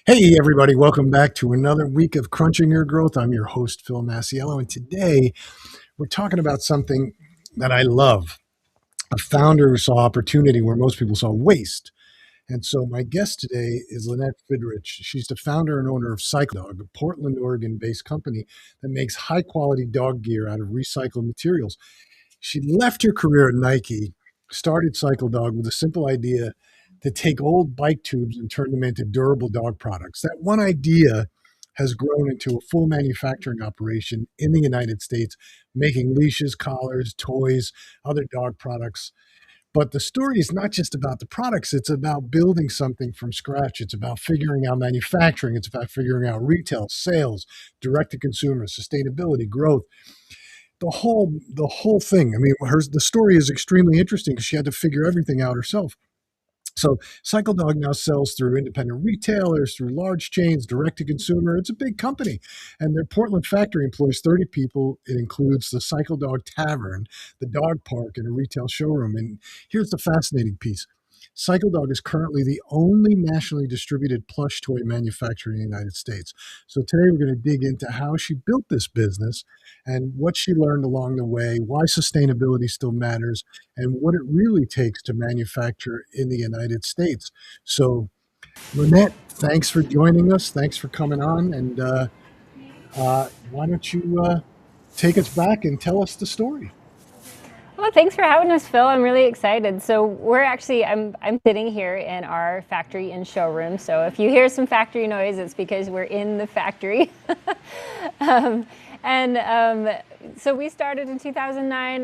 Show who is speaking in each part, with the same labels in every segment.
Speaker 1: Hey, everybody, welcome back to another week of Crunching Your Growth. I'm your host, Phil Masiello, and today we're talking about something that I love. A founder who saw opportunity where most people saw waste. And so my guest today is Lanette Fidrych. She's the founder and owner of Cycle Dog, a Portland, Oregon based company that makes high quality dog gear out of recycled materials. She left her career at Nike, started Cycle Dog with a simple idea to take old bike tubes and turn them into durable dog products. That one idea has grown into a full manufacturing operation in the United States, making leashes, collars, toys, other dog products. But the story is not just about the products, it's about building something from scratch. It's about figuring out manufacturing, it's about figuring out retail, sales, direct to consumer, sustainability, growth, the whole thing. I mean, the story is extremely interesting because she had to figure everything out herself. So Cycle Dog now sells through independent retailers, through large chains, direct to consumer. It's a big company. And their Portland factory employs 30 people. It includes the Cycle Dog Tavern, the dog park, and a retail showroom. And here's the fascinating piece. Cycle Dog is currently the only nationally distributed plush toy manufacturer in the United States. So today we're going to dig into how she built this business and what she learned along the way, why sustainability still matters, and what it really takes to manufacture in the United States. So, Lynette, thanks for joining us. Thanks for coming on. And why don't you take us back and tell us the story?
Speaker 2: Well, thanks for having us, Phil. I'm really excited. So we're actually, I'm sitting here in our factory and showroom. So if you hear some factory noise, it's because we're in the factory. um, and so we started in 2009.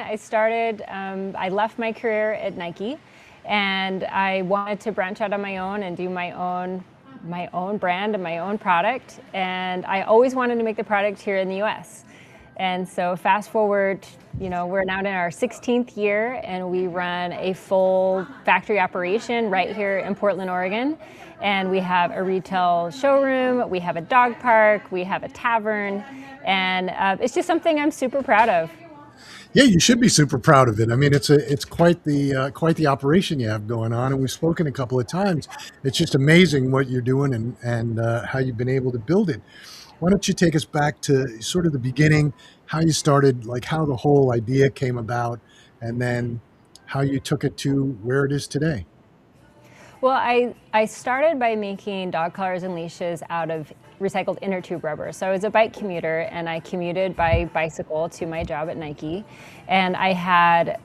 Speaker 2: I left my career at Nike, and I wanted to branch out on my own and do my own brand and my own product. And I always wanted to make the product here in the US. And so fast forward, we're now in our 16th year, and we run a full factory operation right here in Portland, Oregon. And we have a retail showroom, we have a dog park, we have a tavern, and it's just something I'm super proud of.
Speaker 1: Yeah, you should be super proud of it. I mean, it's quite the operation you have going on, and we've spoken a couple of times. It's just amazing what you're doing and how you've been able to build it. Why don't you take us back to sort of the beginning, how you started, like how the whole idea came about, and then how you took it to where it is today?
Speaker 2: Well, I started by making dog collars and leashes out of recycled inner tube rubber. So I was a bike commuter, and I commuted by bicycle to my job at Nike, and I had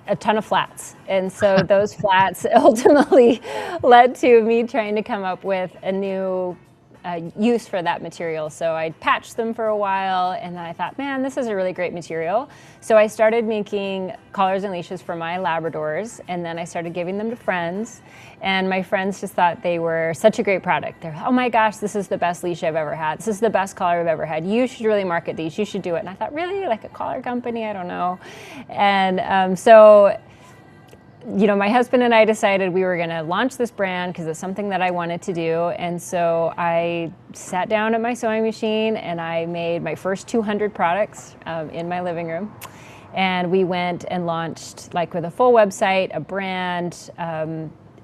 Speaker 2: a ton of flats. And so those flats ultimately led to me trying to come up with a new use for that material. So I patched them for a while, and then I thought, man, this is a really great material. So I started making collars and leashes for my Labradors, and then I started giving them to friends. And my friends just thought they were such a great product. They're, oh my gosh, this is the best leash I've ever had. This is the best collar I've ever had. You should really market these. You should do it. And I thought, really? Like a collar company? I don't know. And my husband and I decided we were going to launch this brand because it's something that I wanted to do. And so I sat down at my sewing machine and I made my first 200 products in my living room. And we went and launched, like, with a full website, a brand,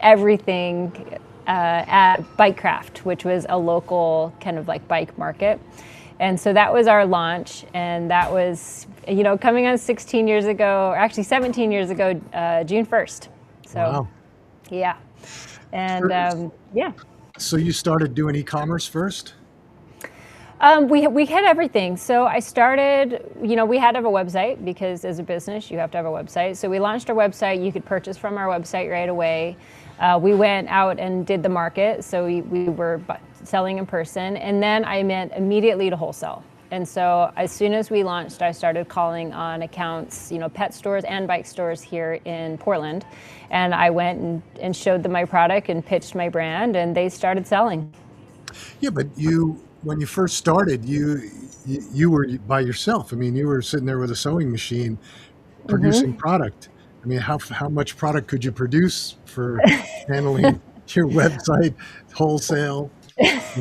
Speaker 2: everything at Bikecraft, which was a local kind of like bike market. And so that was our launch, and that was, coming on 16 years ago, or actually 17 years ago, June 1st. So,
Speaker 1: Wow.
Speaker 2: yeah. And yeah.
Speaker 1: So you started doing e-commerce first?
Speaker 2: We had everything. So I started, we had to have a website because as a business, you have to have a website. So we launched our website. You could purchase from our website right away. We went out and did the market. So we were selling in person. And then I went immediately to wholesale. And so as soon as we launched, I started calling on accounts, pet stores and bike stores here in Portland. And I went and showed them my product and pitched my brand, and they started selling.
Speaker 1: Yeah, but when you first started, you were by yourself. I mean, you were sitting there with a sewing machine producing
Speaker 2: Hmm.
Speaker 1: product. I mean, how much product could you produce for handling your website, wholesale,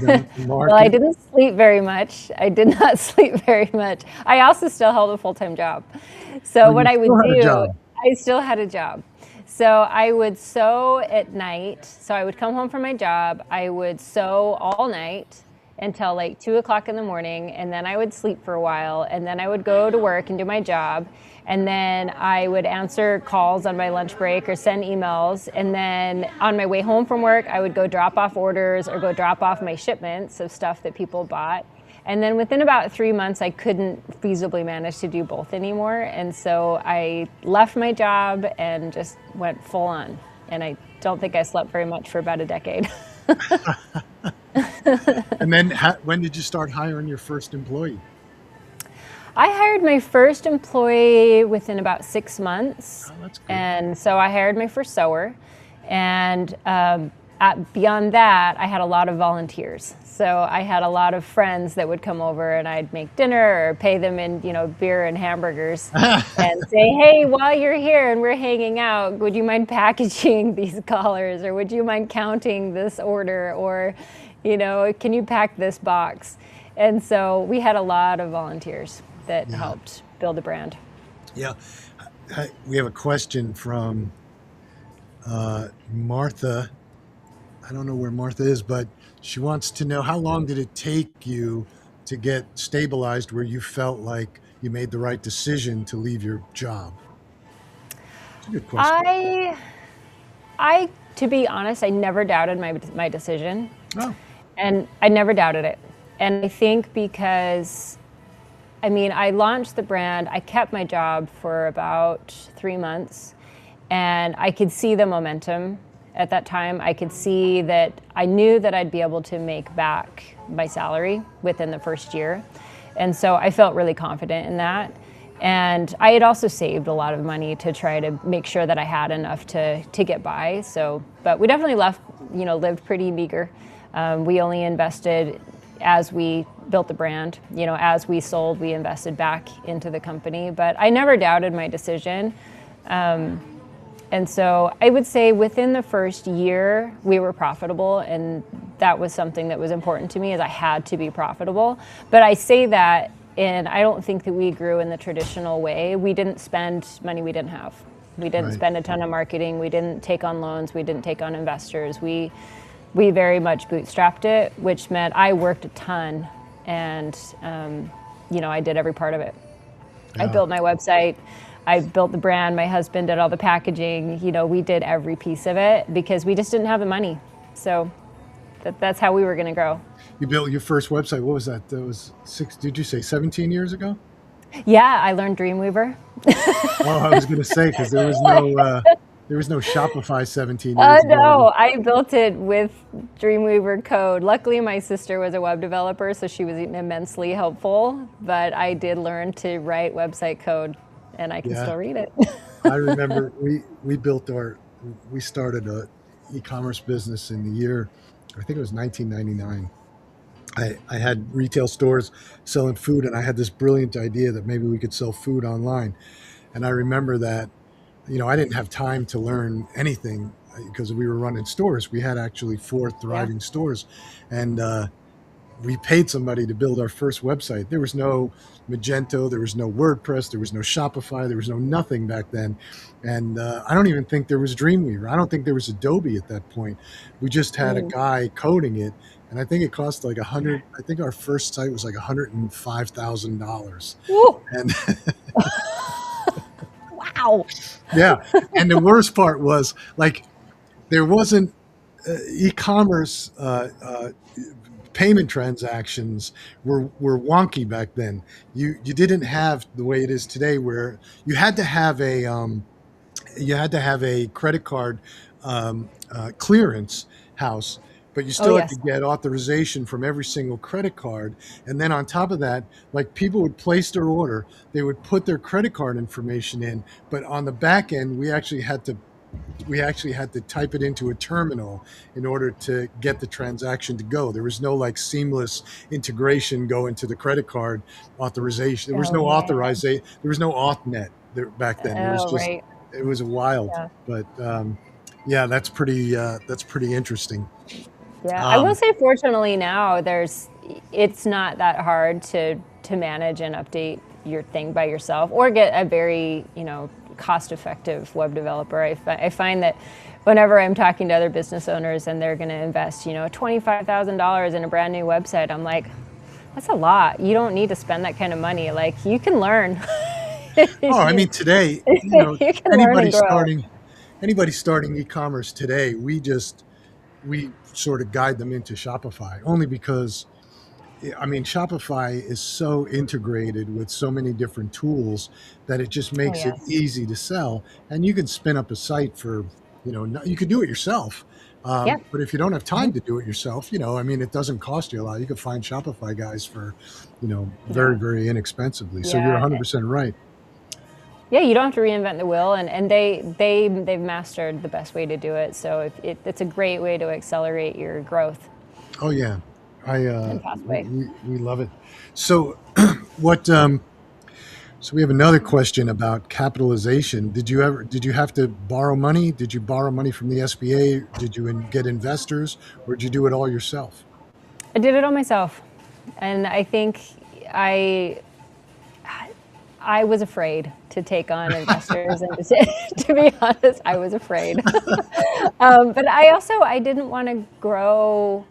Speaker 2: Well, I
Speaker 1: market?
Speaker 2: didn't sleep very much. I did not sleep very much. I also still held a full-time job.
Speaker 1: Oh,
Speaker 2: So what
Speaker 1: you
Speaker 2: I
Speaker 1: still
Speaker 2: would
Speaker 1: had a
Speaker 2: do,
Speaker 1: job.
Speaker 2: I still had a job. So I would sew at night. So I would come home from my job. I would sew all night until like 2 o'clock in the morning. And then I would sleep for a while. And then I would go to work and do my job. And then I would answer calls on my lunch break or send emails. And then on my way home from work, I would go drop off orders or go drop off my shipments of stuff that people bought. And then within about 3 months, I couldn't feasibly manage to do both anymore. And so I left my job and just went full on. And I don't think I slept very much for about a decade.
Speaker 1: And then when did you start hiring your first employee?
Speaker 2: I hired my first employee within about 6 months.
Speaker 1: Oh, that's good.
Speaker 2: And so I hired my first sewer. And beyond that, I had a lot of volunteers. So I had a lot of friends that would come over and I'd make dinner or pay them in, beer and hamburgers and say, hey, while you're here and we're hanging out, would you mind packaging these collars, or would you mind counting this order, or, can you pack this box? And so we had a lot of volunteers that helped build the brand.
Speaker 1: Yeah. We have a question from Martha. I don't know where Martha is, but she wants to know, how long did it take you to get stabilized where you felt like you made the right decision to leave your job? It's a good question.
Speaker 2: I, to be honest, I never doubted my decision.
Speaker 1: Oh,
Speaker 2: And I never doubted it. And I think because, I launched the brand, I kept my job for about 3 months, and I could see the momentum at that time. I could see that I knew that I'd be able to make back my salary within the first year. And so I felt really confident in that. And I had also saved a lot of money to try to make sure that I had enough to get by. So, but we definitely lived pretty meager. We only invested as we built the brand. As we sold, we invested back into the company. But I never doubted my decision. And so I would say within the first year, we were profitable, and that was something that was important to me, is I had to be profitable. But I say that, and I don't think that we grew in the traditional way. We didn't spend money we didn't have. We didn't spend a ton of marketing. We didn't take on loans. We didn't take on investors. We very much bootstrapped it, which meant I worked a ton, and I did every part of it.
Speaker 1: Yeah.
Speaker 2: I built my website. I built the brand. My husband did all the packaging. We did every piece of it because we just didn't have the money. So that's how we were going to grow.
Speaker 1: You built your first website. What was that? That was did you say 17 years ago?
Speaker 2: Yeah, I learned Dreamweaver.
Speaker 1: Oh, I was going to say, because there was no Shopify 17 years ago.
Speaker 2: No, I built it with Dreamweaver code. Luckily, my sister was a web developer, so she was immensely helpful. But I did learn to write website code, and I can still read it.
Speaker 1: I remember we started a e-commerce business in the year, I think it was 1999. I had retail stores selling food, and I had this brilliant idea that maybe we could sell food online. And I remember that, I didn't have time to learn anything because we were running stores. We had actually 4 thriving stores, and we paid somebody to build our first website. There was no Magento, there was no WordPress, there was no Shopify, there was no nothing back then. And I don't even think there was Dreamweaver. I don't think there was Adobe at that point. We just had a guy coding it, and I think it cost like I think our first site was like $105,000. And
Speaker 2: Wow.
Speaker 1: yeah. And the worst part was, like, there wasn't e-commerce payment transactions were wonky back then. You didn't have the way it is today, where you had to have a credit card clearance house, but you still had to get authorization from every single credit card. And then on top of that, like, people would place their order, they would put their credit card information in, but on the back end, we actually had to type it into a terminal in order to get the transaction to go. There was no like seamless integration go into the credit card authorization. There was no authorization. There was no AuthNet there back then. It was just, it was wild. Yeah. But that's pretty interesting.
Speaker 2: Yeah, I will say, fortunately now it's not that hard to manage and update your thing by yourself, or get a very cost-effective web developer. I find that whenever I'm talking to other business owners and they're going to invest, $25,000 in a brand new website, I'm like, that's a lot. You don't need to spend that kind of money. Like, you can learn.
Speaker 1: Oh, I
Speaker 2: you,
Speaker 1: mean, today,
Speaker 2: you can learn
Speaker 1: anybody
Speaker 2: and grow.
Speaker 1: starting, anybody starting e-commerce today, we sort of guide them into Shopify only because I mean, Shopify is so integrated with so many different tools that it just
Speaker 2: Oh,
Speaker 1: makes it
Speaker 2: yes.
Speaker 1: easy to sell. And you can spin up a site for, you could do it yourself.
Speaker 2: Yeah.
Speaker 1: But if you don't have
Speaker 2: Mhm.
Speaker 1: time to do it yourself, I mean, it doesn't cost you a lot. You could find Shopify guys for, very,
Speaker 2: Yeah.
Speaker 1: very inexpensively. So you're
Speaker 2: Yeah.
Speaker 1: 100% right.
Speaker 2: Yeah, you don't have to reinvent the wheel, and they've mastered the best way to do it. So it's a great way to accelerate your growth
Speaker 1: Oh, yeah. I,
Speaker 2: and
Speaker 1: we,
Speaker 2: pathway.
Speaker 1: we love it. So what, So we have another question about capitalization. Did you have to borrow money? Did you borrow money from the SBA? Did you get investors, or did you do it all yourself?
Speaker 2: I did it all myself, and I think I I was afraid to take on investors, and to be honest, I was afraid. But I didn't want to grow.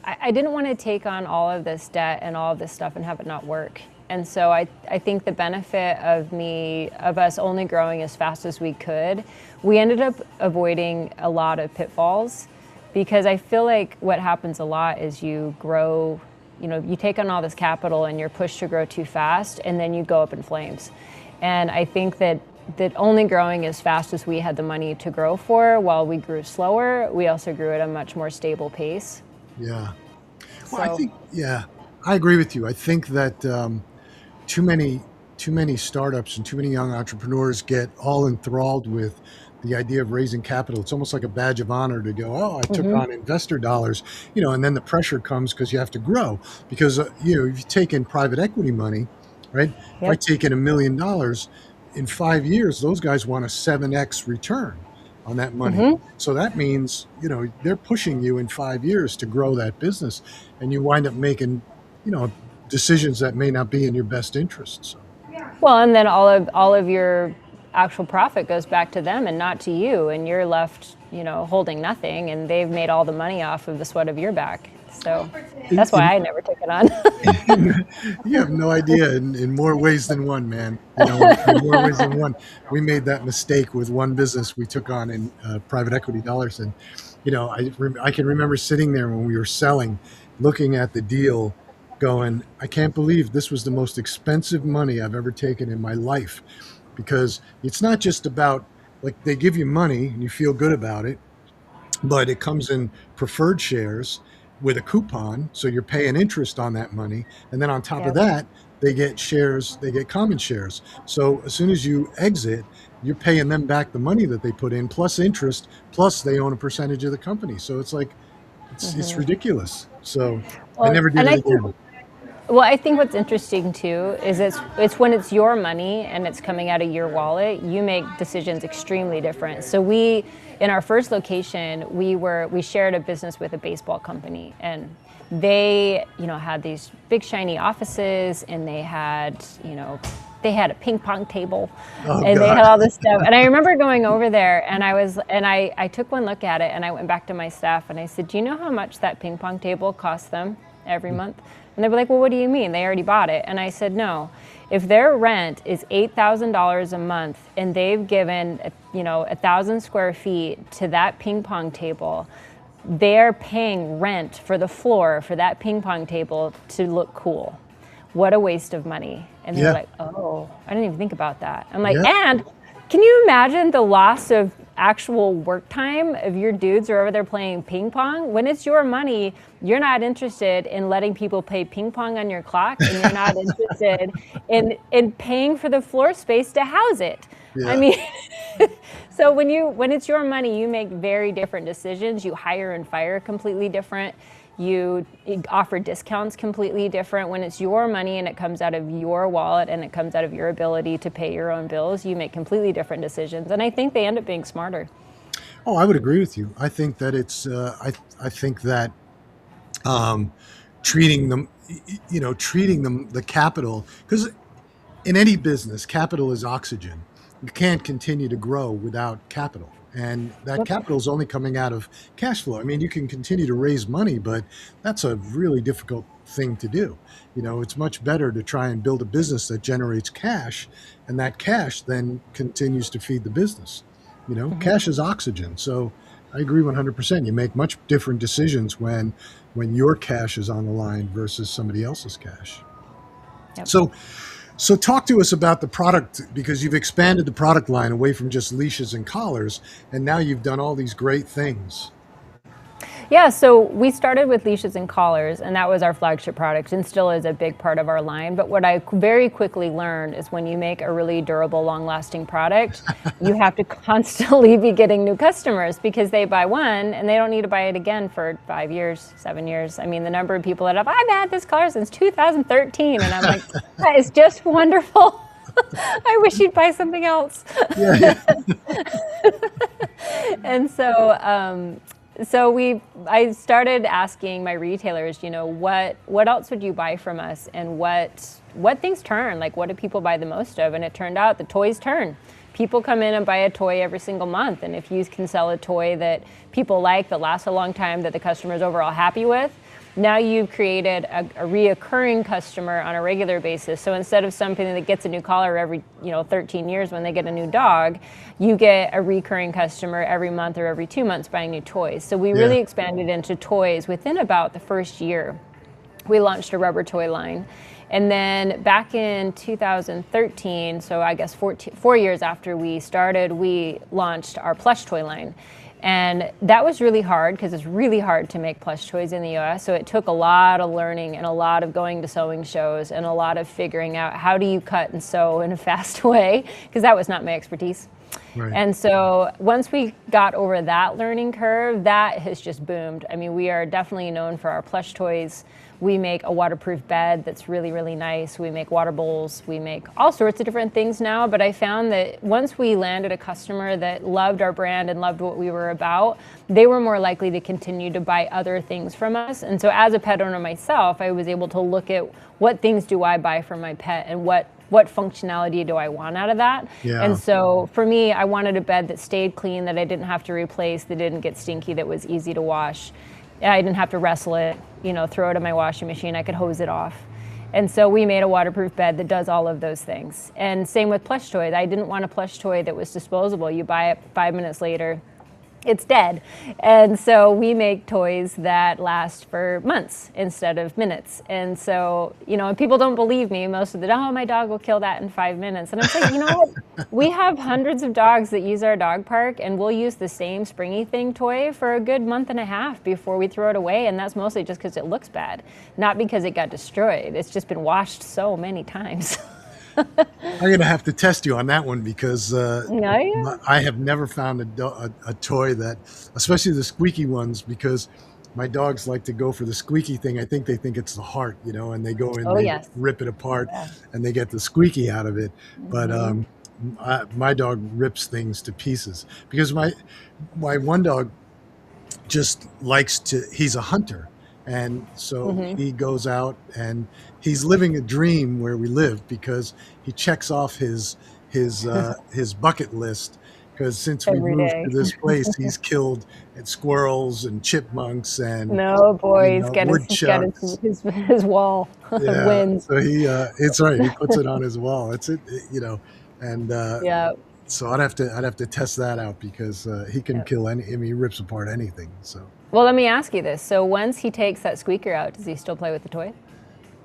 Speaker 2: I didn't want to take on all of this debt and all of this stuff and have it not work. And so I think the benefit of us only growing as fast as we could, we ended up avoiding a lot of pitfalls, because I feel like what happens a lot is you grow, you take on all this capital and you're pushed to grow too fast, and then you go up in flames. And I think that only growing as fast as we had the money to grow for, while we grew slower, we also grew at a much more stable pace.
Speaker 1: Yeah. Well,
Speaker 2: So,
Speaker 1: yeah, I agree with you. I think that too many too many startups and too many young entrepreneurs get all enthralled with the idea of raising capital. It's almost like a badge of honor to go, oh, I took
Speaker 2: mhm,
Speaker 1: on investor dollars, and then the pressure comes because you have to grow. Because if you take in private equity money, right? If I
Speaker 2: yep.
Speaker 1: take in $1 million in 5 years, those guys want a 7x return on that money.
Speaker 2: Mhm.
Speaker 1: So that means they're pushing you in 5 years to grow that business, and you wind up making you know decisions that may not be in your best interest. So.
Speaker 2: Well, and then all of your actual profit goes back to them and not to you, and you're left, holding nothing, and they've made all the money off of the sweat of your back. So
Speaker 1: In,
Speaker 2: that's why
Speaker 1: in,
Speaker 2: I never took it on.
Speaker 1: you have no idea in more ways than one, man. In more ways than one. We made that mistake with one business we took on in private equity dollars. And, I can remember sitting there when we were selling, looking at the deal, going, I can't believe this was the most expensive money I've ever taken in my life. Because it's not just about, like, they give you money and you feel good about it, but it comes in preferred shares with a coupon, so you're paying interest on that money, and then on top of
Speaker 2: Yep.
Speaker 1: that they get common shares. So as soon as you exit, you're paying them back the money that they put in plus interest, plus they own a percentage of the company. So it's like it's ridiculous. So I
Speaker 2: Well,
Speaker 1: never did
Speaker 2: and
Speaker 1: it
Speaker 2: I think
Speaker 1: again.
Speaker 2: Well, I think what's interesting too is it's when it's your money and it's coming out of your wallet, you make decisions extremely different. So in our first location, we shared a business with a baseball company, and they, had these big shiny offices, and they had a ping pong table,
Speaker 1: Oh
Speaker 2: and they
Speaker 1: God.
Speaker 2: had all this stuff. And I remember going over there, and I took one look at it, and I went back to my staff and I said, "Do you know how much that ping pong table costs them every month?" And they were like, "Well, what do you mean? They already bought it." And I said, "No. If their rent is $8,000 a month, and they've given, 1,000 square feet to that ping pong table, they're paying rent for the floor for that ping pong table to look cool. What a waste of money." And they were
Speaker 1: Yeah.
Speaker 2: like, "Oh, I didn't even think about that." I'm like,
Speaker 1: Yeah.
Speaker 2: "And can you imagine the loss of actual work time if your dudes are over there playing ping pong? When it's your money, you're not interested in letting people play ping pong on your clock, and you're not interested in paying for the floor space to house it." I
Speaker 1: Yeah.
Speaker 2: mean, so when it's your money, you make very different decisions. You hire and fire completely different. You offer discounts completely different. When it's your money and it comes out of your wallet and it comes out of your ability to pay your own bills, you make completely different decisions. And I think they end up being smarter.
Speaker 1: Oh, I would agree with you. I think that I think that um, treating them, treating them the capital, because in any business, capital is oxygen. you can't continue to grow without capital. And that
Speaker 2: Yep.
Speaker 1: capital is only coming out of cash flow. I mean, you can continue to raise money, but that's a really difficult thing to do. It's much better to try and build a business that generates cash, and that cash then continues to feed the business. Cash is oxygen. So I agree 100%. You make much different decisions when your cash is on the line versus somebody else's cash.
Speaker 2: Yep.
Speaker 1: So talk to us about the product, because you've expanded the product line away from just leashes and collars, and now you've done all these great things.
Speaker 2: Yeah, so we started with leashes and collars, and that was our flagship product and still is a big part of our line. But what I very quickly learned is when you make a really durable, long-lasting product, you have to constantly be getting new customers because they buy one and they don't need to buy it again for 5 years, 7 years. I mean, the number of people that I've had this collar since 2013, and I'm like, that is just wonderful. I wish you'd buy something else.
Speaker 1: Yeah.
Speaker 2: And I started asking my retailers, what else would you buy from us, and what things turn? Like, what do people buy the most of? And it turned out the toys turn. People come in and buy a toy every single month, and if you can sell a toy that people like, that lasts a long time, that the customer is overall happy with, now you've created a reoccurring customer on a regular basis. So instead of something that gets a new collar every 13 years when they get a new dog, you get a recurring customer every month or every 2 months buying new toys. So we really expanded into toys within about the first year. We launched a rubber toy line. And then back in 2013, so I guess 4 years after we started, we launched our plush toy line. And that was really hard because it's really hard to make plush toys in the US. So it took a lot of learning and a lot of going to sewing shows and a lot of figuring out how do you cut and sew in a fast way, because that was not my expertise.
Speaker 1: Right.
Speaker 2: And so once we got over that learning curve, that has just boomed. I mean, we are definitely known for our plush toys. We make a waterproof bed that's really, really nice. We make water bowls. We make all sorts of different things now. But I found that once we landed a customer that loved our brand and loved what we were about, they were more likely to continue to buy other things from us. And so as a pet owner myself, I was able to look at what things do I buy from my pet and what functionality do I want out of that?
Speaker 1: Yeah.
Speaker 2: And so for me, I wanted a bed that stayed clean, that I didn't have to replace, that didn't get stinky, that was easy to wash. I didn't have to wrestle it, throw it in my washing machine. I could hose it off. And so we made a waterproof bed that does all of those things. And same with plush toys. I didn't want a plush toy that was disposable. You buy it 5 minutes later, it's dead. And so we make toys that last for months instead of minutes. And so, and people don't believe me most of the time, my dog will kill that in 5 minutes. And I'm saying, you know what? We have hundreds of dogs that use our dog park, and we'll use the same springy thing toy for a good month and a half before we throw it away. And that's mostly just because it looks bad, not because it got destroyed. It's just been washed so many times.
Speaker 1: I'm going to have to test you on that one, because
Speaker 2: Yeah.
Speaker 1: I have never found a toy that, especially the squeaky ones, because my dogs like to go for the squeaky thing. I think they think it's the heart, and they go in,
Speaker 2: Yes.
Speaker 1: rip it apart,
Speaker 2: Yeah.
Speaker 1: and they get the squeaky out of it. But
Speaker 2: Mm-hmm.
Speaker 1: my dog rips things to pieces, because my one dog just he's a hunter. And so
Speaker 2: Mm-hmm.
Speaker 1: he goes out and he's living a dream where we live, because he checks off his bucket list. Because since we
Speaker 2: Every
Speaker 1: moved
Speaker 2: day.
Speaker 1: to this place, he's killed squirrels and chipmunks and
Speaker 2: No, boy, he's got
Speaker 1: woodchucks.
Speaker 2: his wall of
Speaker 1: Yeah,
Speaker 2: wins.
Speaker 1: so it's right. He puts it on his wall. And
Speaker 2: Yeah.
Speaker 1: so I'd have to test that out, because he can
Speaker 2: Yep.
Speaker 1: kill he rips apart anything. So.
Speaker 2: Well, let me ask you this. So once he takes that squeaker out, does he still play with the toy?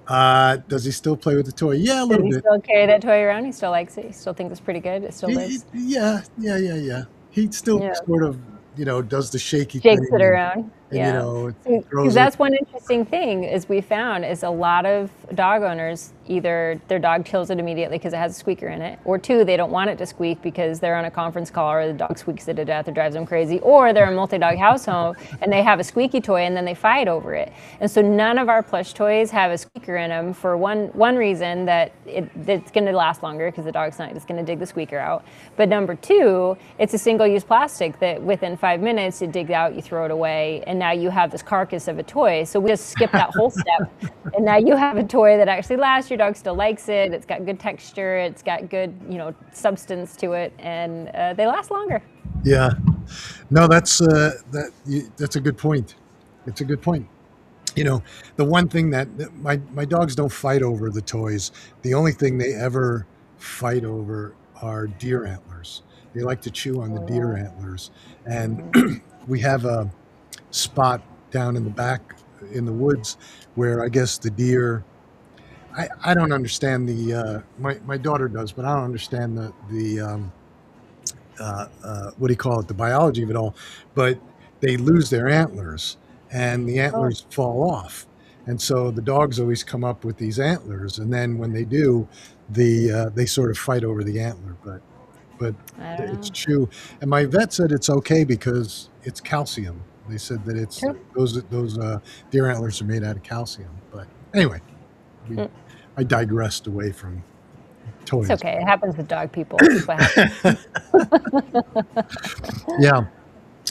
Speaker 1: Does he still play with the toy? Yeah, a
Speaker 2: Does
Speaker 1: little
Speaker 2: he
Speaker 1: bit.
Speaker 2: still carry that toy around? He still likes it? He still thinks it's pretty good? It still lives?
Speaker 1: Yeah. He still
Speaker 2: Yeah.
Speaker 1: sort of, does the shaky
Speaker 2: Shakes
Speaker 1: thing,
Speaker 2: it around.
Speaker 1: and
Speaker 2: Yeah. Because
Speaker 1: throws it.
Speaker 2: that's one interesting thing is we found is a lot of dog owners, either their dog kills it immediately because it has a squeaker in it, or two, they don't want it to squeak because they're on a conference call or the dog squeaks it to death or drives them crazy, or they're a multi-dog household and they have a squeaky toy and then they fight over it. And so none of our plush toys have a squeaker in them for one reason, that it's going to last longer because the dog's not just going to dig the squeaker out. But number two, it's a single-use plastic that within 5 minutes you dig out, you throw it away, and now you have this carcass of a toy. So we just skip that whole step, and now you have a toy that actually lasts. Your dog still likes it. It's got good texture. It's got good, substance to it, and they last longer.
Speaker 1: Yeah. No, that's a good point. It's a good point. The one thing that my dogs don't fight over the toys. The only thing they ever fight over are deer antlers. They like to chew on the deer antlers, and we have a spot down in the back in the woods where I guess the deer. I don't understand my daughter does, but I don't understand what do you call it, the biology of it all. But they lose their antlers, and the
Speaker 2: Oh,
Speaker 1: antlers fall off, and so the dogs always come up with these antlers, and then when they do, they sort of fight over the antler, but
Speaker 2: I don't
Speaker 1: it's
Speaker 2: know.
Speaker 1: true. And my vet said it's okay because it's calcium. They said that it's
Speaker 2: True.
Speaker 1: those deer antlers are made out of calcium. But anyway, we, I digressed away from
Speaker 2: It's
Speaker 1: toys.
Speaker 2: okay. It happens with dog people. That's what happens.
Speaker 1: Yeah.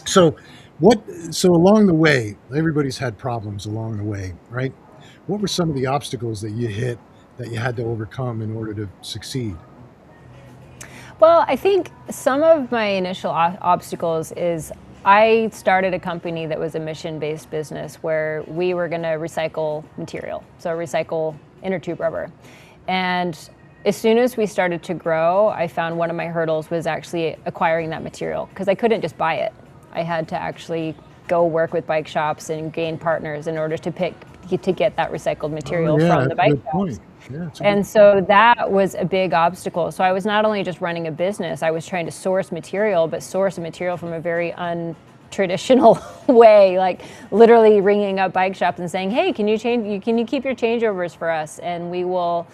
Speaker 1: So what? So along the way, everybody's had problems along the way, right? What were some of the obstacles that you hit that you had to overcome in order to succeed?
Speaker 2: Well, I think some of my initial obstacles is I started a company that was a mission-based business where we were going to recycle material, so recycle inner tube rubber. And as soon as we started to grow, I found one of my hurdles was actually acquiring that material because I couldn't just buy it. I had to actually go work with bike shops and gain partners in order to get that recycled
Speaker 1: Oh
Speaker 2: material
Speaker 1: yeah,
Speaker 2: from the
Speaker 1: that's a
Speaker 2: bike
Speaker 1: good
Speaker 2: shops.
Speaker 1: point. Yeah, it's a good.
Speaker 2: And so that was a big obstacle. So I was not only just running a business, I was trying to source material, but source a material from a very untraditional way, like literally ringing up bike shops and saying, "Hey, can you keep your changeovers for us, and we will,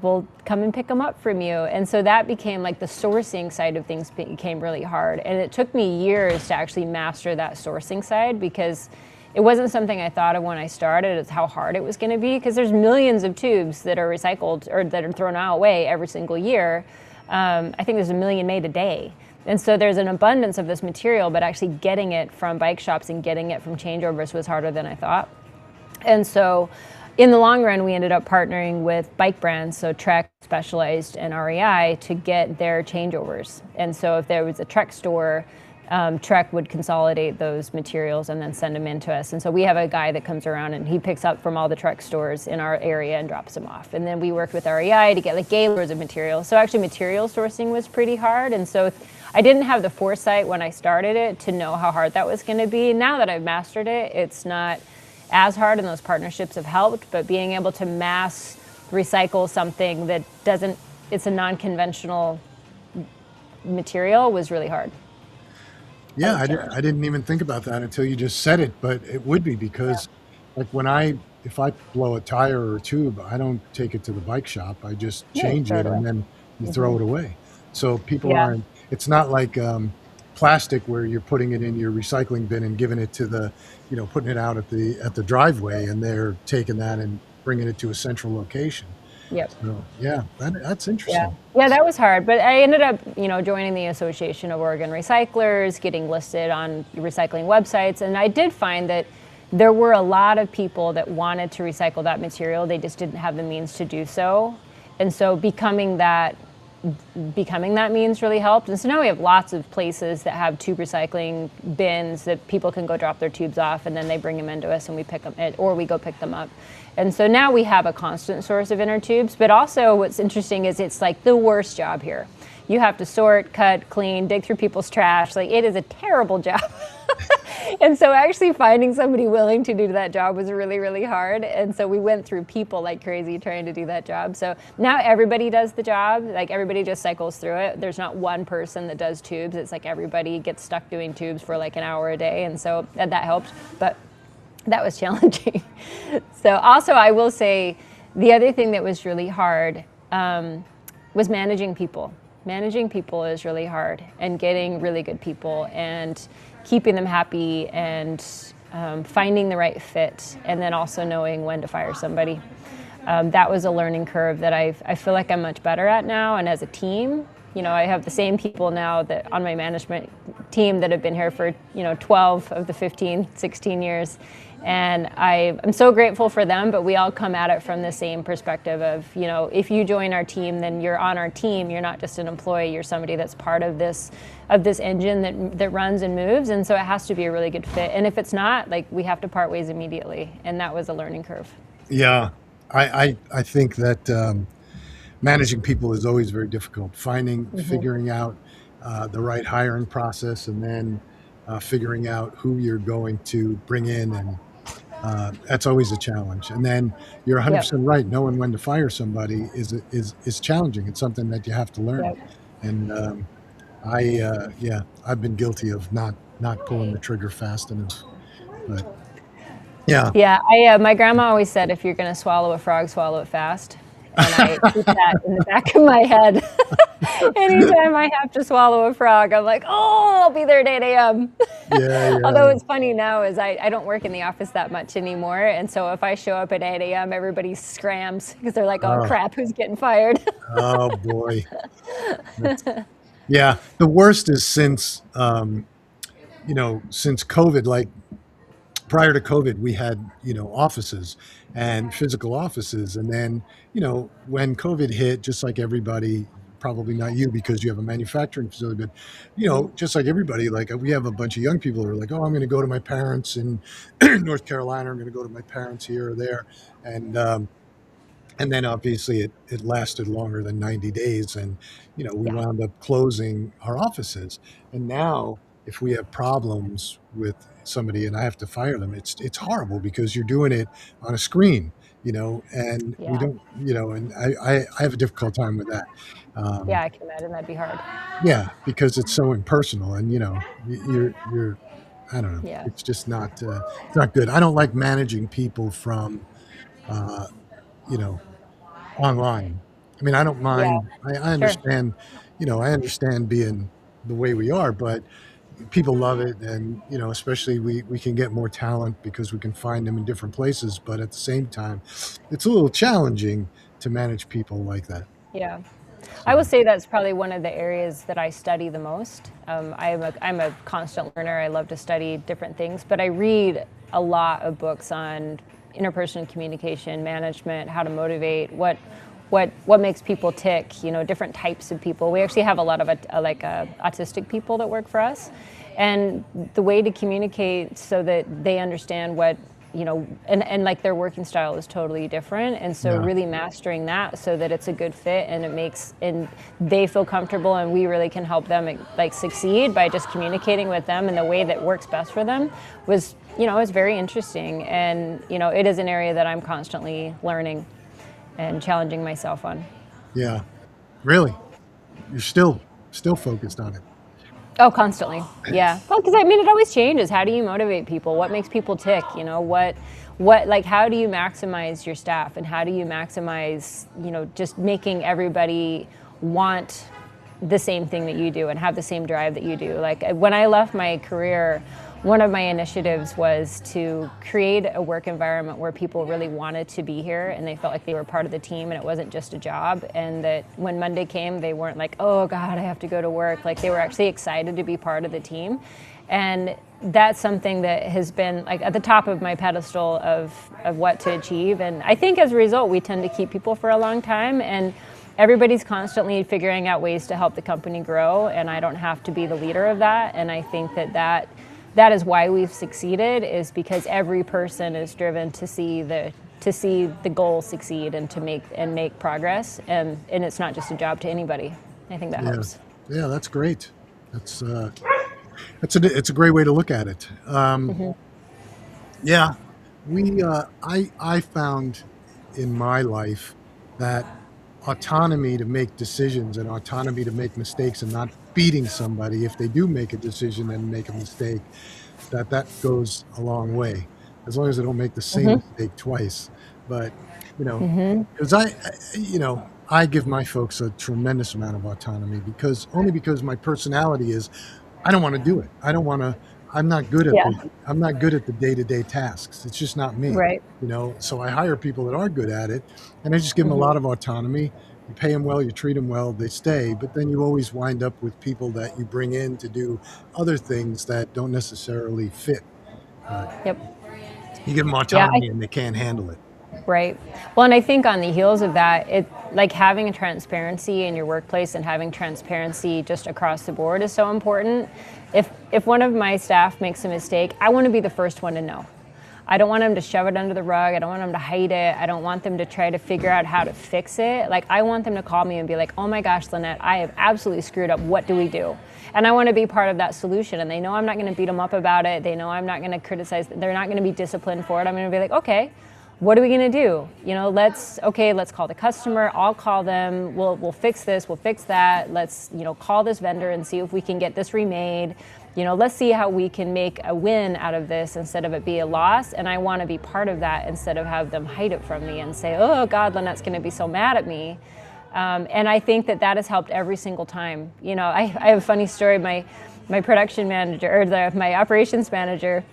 Speaker 2: we'll come and pick them up from you." And so that became like the sourcing side of things became really hard. And it took me years to actually master that sourcing side because it wasn't something I thought of when I started. It's how hard it was going to be because there's millions of tubes that are recycled or that are thrown away every single year. I think there's a million made a day. And so there's an abundance of this material, but actually getting it from bike shops and getting it from changeovers was harder than I thought. And so in the long run, we ended up partnering with bike brands, so Trek, Specialized, and REI to get their changeovers. And so if there was a Trek store, Trek would consolidate those materials and then send them in to us. And so we have a guy that comes around and he picks up from all the Trek stores in our area and drops them off. And then we worked with REI to get like gaylords of materials. So actually material sourcing was pretty hard. And so I didn't have the foresight when I started it to know how hard that was going to be. Now that I've mastered it, it's not as hard, and those partnerships have helped, but being able to mass recycle something that it's a non-conventional material was really hard. That
Speaker 1: Yeah,
Speaker 2: was challenging.
Speaker 1: I didn't even think about that until you just said it, but it would be because, like, if I blow a tire or a tube, I don't take it to the bike shop. I just
Speaker 2: Yeah,
Speaker 1: change
Speaker 2: throw it
Speaker 1: it
Speaker 2: away.
Speaker 1: and then you throw it away. So people
Speaker 2: Yeah.
Speaker 1: aren't. It's not like plastic where you're putting it in your recycling bin and giving it to putting it out at the driveway, and they're taking that and bringing it to a central location.
Speaker 2: Yep.
Speaker 1: So yeah, that's
Speaker 2: Yeah.
Speaker 1: interesting.
Speaker 2: Yeah, that was hard. But I ended up, joining the Association of Oregon Recyclers, getting listed on recycling websites. And I did find that there were a lot of people that wanted to recycle that material. They just didn't have the means to do so. And so becoming that means really helped. And so now we have lots of places that have tube recycling bins that people can go drop their tubes off, and then they bring them into us and we pick them, or we go pick them up. And so now we have a constant source of inner tubes, but also what's interesting is it's like the worst job here. You have to sort, cut, clean, dig through people's trash. Like, it is a terrible job. And so actually finding somebody willing to do that job was really, really hard. And so we went through people like crazy trying to do that job. So now everybody does the job. Like, everybody just cycles through it. There's not one person that does tubes. It's like everybody gets stuck doing tubes for like an hour a day. And so that helped. But that was challenging. So also, I will say the other thing that was really hard was managing people. Managing people is really hard, and getting really good people and keeping them happy and finding the right fit, and then also knowing when to fire somebody. That was a learning curve that I feel like I'm much better at now. And as a team, I have the same people now that on my management team that have been here for 12 of the 15, 16 years. And I'm so grateful for them, but we all come at it from the same perspective of, if you join our team, then you're on our team. You're not just an employee, you're somebody that's part of this engine that runs and moves. And so it has to be a really good fit. And if it's not, like, we have to part ways immediately. And that was a learning curve.
Speaker 1: Yeah, I think that managing people is always very difficult. Figuring out the right hiring process, and then figuring out who you're going to bring in, and that's always a challenge. And then you're
Speaker 2: Yep.
Speaker 1: 100% right. Knowing when to fire somebody is challenging. It's something that you have to learn.
Speaker 2: Yep.
Speaker 1: And yeah, I've been guilty of not pulling the trigger fast enough. But yeah,
Speaker 2: Yeah, my grandma always said, if you're going to swallow a frog, swallow it fast. And I keep that in the back of my head. Anytime I have to swallow a frog, I'm like, oh, I'll be there at 8 a.m.
Speaker 1: yeah,
Speaker 2: Although
Speaker 1: yeah.
Speaker 2: it's funny now is I don't work in the office that much anymore. And so if I show up at 8 a.m., everybody scrams because they're like, oh,
Speaker 1: Oh,
Speaker 2: crap, who's getting fired?
Speaker 1: oh boy. That's, yeah, the worst is since COVID. Like, prior to COVID, we had, offices and physical offices. And then, when COVID hit, just like everybody, probably not you because you have a manufacturing facility, but,
Speaker 2: Mhm.
Speaker 1: just like everybody, like, we have a bunch of young people who are like, oh, I'm going to go to my parents in North Carolina. I'm going to go to my parents here or there. And, and then obviously it lasted longer than 90 days. And, we
Speaker 2: Yeah,
Speaker 1: wound up closing our offices. And now if we have problems with somebody and I have to fire them, it's horrible because you're doing it on a screen, and we
Speaker 2: yeah,
Speaker 1: don't, and I have a difficult time with that.
Speaker 2: yeah,
Speaker 1: Um,
Speaker 2: I can imagine that'd be hard.
Speaker 1: yeah, because it's so impersonal, and, you're, I don't know,
Speaker 2: Yeah,
Speaker 1: it's not good. I don't like managing people from, uh, you know, online. I mean, I don't
Speaker 2: yeah,
Speaker 1: mind. I
Speaker 2: sure.
Speaker 1: understand, I understand being the way we are, but people love it. And, especially we can get more talent because we can find them in different places. But at the same time, it's a little challenging to manage people like that.
Speaker 2: Yeah. I will
Speaker 1: So,
Speaker 2: say that's probably one of the areas that I study the most. I'm a constant learner. I love to study different things, but I read a lot of books on interpersonal communication, management, how to motivate, what makes people tick. Different types of people. We actually have a lot of autistic people that work for us, and the way to communicate so that they understand and like their working style is totally different, and so
Speaker 1: yeah,
Speaker 2: really mastering that so that it's a good fit and they feel comfortable, and we really can help them like succeed by just communicating with them in the way that works best for them was very interesting. And it is an area that I'm constantly learning and challenging myself on.
Speaker 1: yeah, really, you're still focused on it.
Speaker 2: Oh, constantly. Yeah. Well, because I mean, it always changes. How do you motivate people? What makes people tick? Like, how do you maximize your staff, and how do you maximize, just making everybody want the same thing that you do and have the same drive that you do. Like, when I left my career, one of my initiatives was to create a work environment where people really wanted to be here and they felt like they were part of the team and it wasn't just a job, and that when Monday came, they weren't like, oh God, I have to go to work. Like, they were actually excited to be part of the team. And that's something that has been like at the top of my pedestal of what to achieve. And I think as a result, we tend to keep people for a long time, and everybody's constantly figuring out ways to help the company grow, and I don't have to be the leader of that. And I think that is why we've succeeded, is because every person is driven to see the goal succeed and to make progress, and it's not just a job to anybody. I think that
Speaker 1: Yeah,
Speaker 2: helps.
Speaker 1: yeah, that's great. That's it's a great way to look at it.
Speaker 2: Hmm.
Speaker 1: Yeah, I found in my life that autonomy to make decisions and autonomy to make mistakes and not beating somebody if they do make a decision and make a mistake, that goes a long way, as long as they don't make the same
Speaker 2: Hmm.
Speaker 1: mistake twice. But,
Speaker 2: Hmm.
Speaker 1: because I give my folks a tremendous amount of autonomy, because only because my personality is, I don't want to do it. I don't want to. I'm not good at
Speaker 2: Yeah.
Speaker 1: the. I'm not good at the day-to-day tasks. It's just not me.
Speaker 2: Right.
Speaker 1: So I hire people that are good at it, and I just give them a
Speaker 2: Hmm.
Speaker 1: lot of autonomy. you pay them well, you treat them well, they stay. But then you always wind up with people that you bring in to do other things that don't necessarily fit. Uh,
Speaker 2: Yep.
Speaker 1: you give them
Speaker 2: Yeah,
Speaker 1: autonomy and they can't handle it.
Speaker 2: right. Well, and I think on the heels of that, it like having a transparency in your workplace and having transparency just across the board is so important. If one of my staff makes a mistake, I want to be the first one to know. I don't want them to shove it under the rug. I don't want them to hide it. I don't want them to try to figure out how to fix it. Like, I want them to call me and be like, oh my gosh, Lanette, I have absolutely screwed up. What do we do? And I want to be part of that solution. And they know I'm not going to beat them up about it. They know I'm not going to criticize. They're not going to be disciplined for it. I'm going to be like, okay, what are we going to do? You know, let's call the customer. I'll call them. We'll fix this. We'll fix that. Let's, call this vendor and see if we can get this remade. Let's see how we can make a win out of this instead of it be a loss. And I want to be part of that instead of have them hide it from me and say, oh God, Lanette's going to be so mad at me. And I think that has helped every single time. I have a funny story. My production manager, or my operations manager,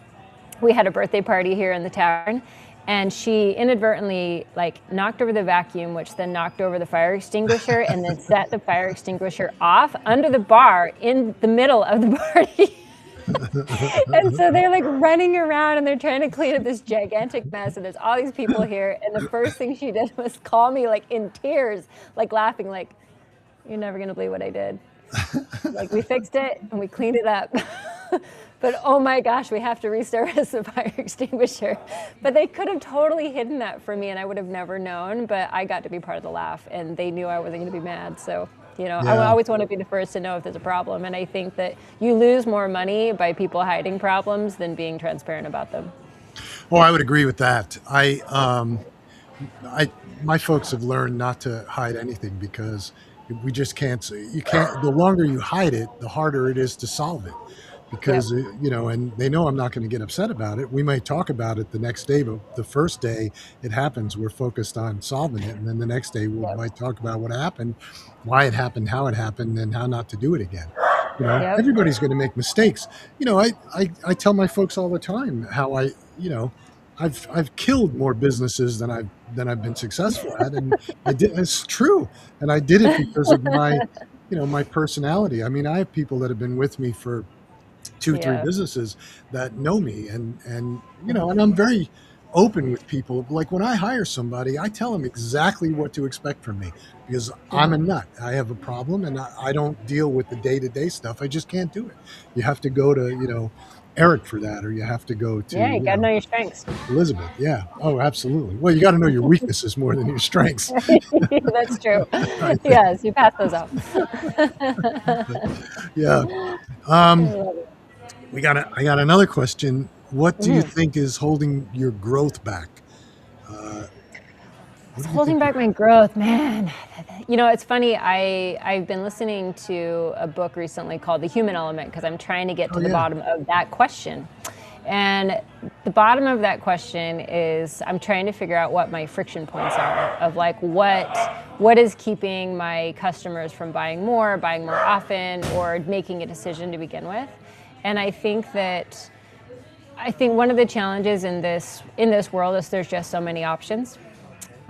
Speaker 2: we had a birthday party here in the tavern. And she inadvertently knocked over the vacuum, which then knocked over the fire extinguisher, and then set the fire extinguisher off under the bar in the middle of the party. And so they're running around and they're trying to clean up this gigantic mess, and there's all these people here. And the first thing she did was call me in tears, laughing, you're never gonna believe what I did. We fixed it and we cleaned it up. But oh my gosh, we have to resurface the fire extinguisher. But they could have totally hidden that from me and I would have never known, but I got to be part of the laugh and they knew I wasn't gonna be mad. So, I always want to be the first to know if there's a problem. And I think that you lose more money by people hiding problems than being transparent about them.
Speaker 1: Oh, I would agree with that. My folks have learned not to hide anything because we just can't. You can't. The longer you hide it, the harder it is to solve it. Because and they know I'm not going to get upset about it. We might talk about it the next day, but the first day it happens, we're focused on solving it, and then the next day we might talk about what happened, why it happened, how it happened, and how not to do it again. Everybody's going to make mistakes. I tell my folks all the time how I've killed more businesses than I've been successful at, and it's true, and I did it because of my personality. I mean, I have people that have been with me for 2-3 businesses that know me, and I'm very open with people. When I hire somebody, I tell them exactly what to expect from me because I'm a nut. I have a problem and I don't deal with the day-to-day stuff. I just can't do it. You have to go to, Eric for that, or you have to go to
Speaker 2: you gotta know your strengths.
Speaker 1: Elizabeth. Yeah. Oh, absolutely. Well, you got to know your weaknesses more than your strengths.
Speaker 2: That's true. Yes, you pass those off.
Speaker 1: Yeah. I got another question. What do you think is holding your growth back?
Speaker 2: It's holding back my growth, man. It's funny. I've been listening to a book recently called The Human Element because I'm trying to get to the bottom of that question. And the bottom of that question is I'm trying to figure out what my friction points are of what is keeping my customers from buying more often, or making a decision to begin with. And I think one of the challenges in this world is there's just so many options.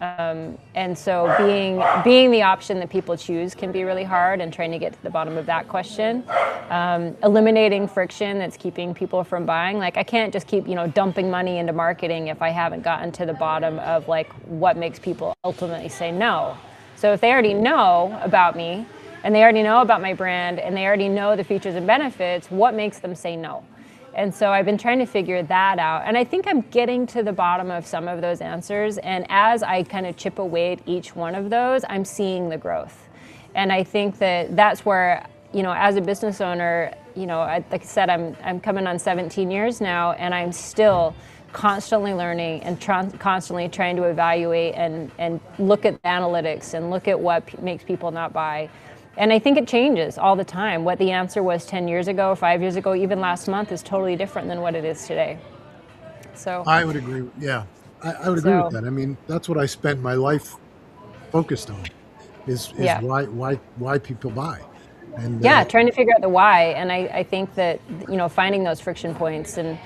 Speaker 2: And so being the option that people choose can be really hard, and trying to get to the bottom of that question. Eliminating friction that's keeping people from buying. I can't just keep, dumping money into marketing if I haven't gotten to the bottom of what makes people ultimately say no. So if they already know about me and they already know about my brand and they already know the features and benefits, what makes them say no? And so I've been trying to figure that out. And I think I'm getting to the bottom of some of those answers. And as I kind of chip away at each one of those, I'm seeing the growth. And I think that's where, as a business owner, like I said, I'm coming on 17 years now, and I'm still constantly learning and constantly trying to evaluate and look at analytics and look at what makes people not buy. And I think it changes all the time. What the answer was 10 years ago, 5 years ago, even last month is totally different than what it is today. So
Speaker 1: I would agree. Yeah, I would agree with that. I mean, that's what I spent my life focused on is why people buy. And
Speaker 2: trying to figure out the why. And I think that, finding those friction points, and